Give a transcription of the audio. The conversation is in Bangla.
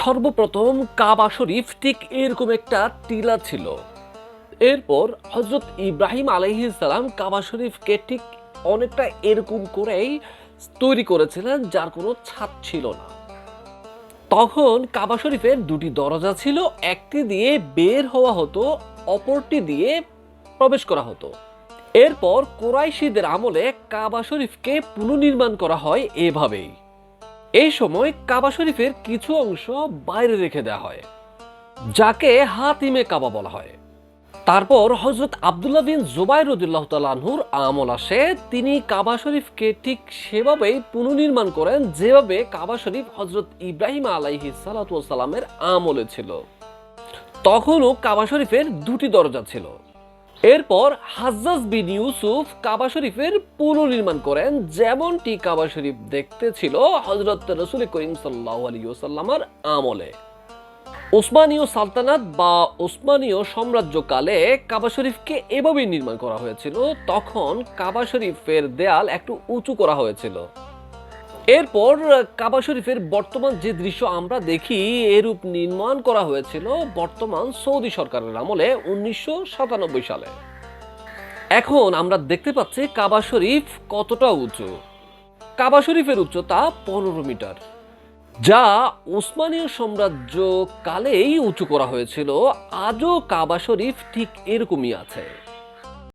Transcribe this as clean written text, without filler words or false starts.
সর্বপ্রথম কাবা শরীফ ঠিক এরকম একটা টিলা ছিল। এরপর হযরত ইব্রাহিম আলাইহিস সালাম কাবা শরীফকে ঠিক অনেকটা এরকম করেই তৈরি করেছিলেন, যার কোনো ছাদ ছিল না। তখন কাবা শরীফের দুটি দরজা ছিল, একটি দিয়ে বের হওয়া হতো, অপরটি দিয়ে প্রবেশ করা হতো। এরপর কুরাইশীদের আমলে কাবা শরীফকে পুনর্নির্মাণ করা হয় এভাবেই। এই সময় কাবা শরীফের কিছু অংশ বাইরে রেখে দেওয়া হয়, যাকে হাতিমে কাবা বলা হয়। তারপর হযরত আব্দুল্লাহ বিন জুবাইর রাদিয়াল্লাহু তাআলা আনহুর আমল আসে। তিনি কাবা শরীফকে ঠিক সেভাবেই পুনর্নির্মাণ করেন, যেভাবে কাবা শরীফ হযরত ইব্রাহিম আলাইহিস সালাতু ওয়াস সালামের আমলে ছিল। তখনও কাবা শরীফের দুটি দরজা ছিল। এরপর হাজ্জাজ বিন ইউসুফ কাবা শরীফের পুনর্নির্মাণ করেন, যেমনটি কাবা শরীফ দেখতে ছিল হযরত রাসূল করিম সাল্লাল্লাহু আলাইহি ওয়াসাল্লামের আমলে। ওসমানীয় সালতানাত বা ওসমানীয় সাম্রাজ্যকালে কাবা শরীফকে এভাবেই নির্মাণ করা হয়েছিল। তখন কাবা শরীফের দেয়াল একটু উঁচু করা হয়েছিল। এরপর কাবা শরীফের বর্তমান যে দৃশ্য আমরা দেখি, এরূপ নির্মাণ করা হয়েছিল বর্তমান সৌদি সরকারের আমলে 1997 সালে। এখন আমরা দেখতে পাচ্ছি কাবা শরীফ কতটা উঁচু। কাবা শরীফের উচ্চতা 15 মিটার, যা ওসমানীয় সাম্রাজ্য কালেই উঁচু করা হয়েছিল। আজও কাবা শরীফ ঠিক এরকমই আছে।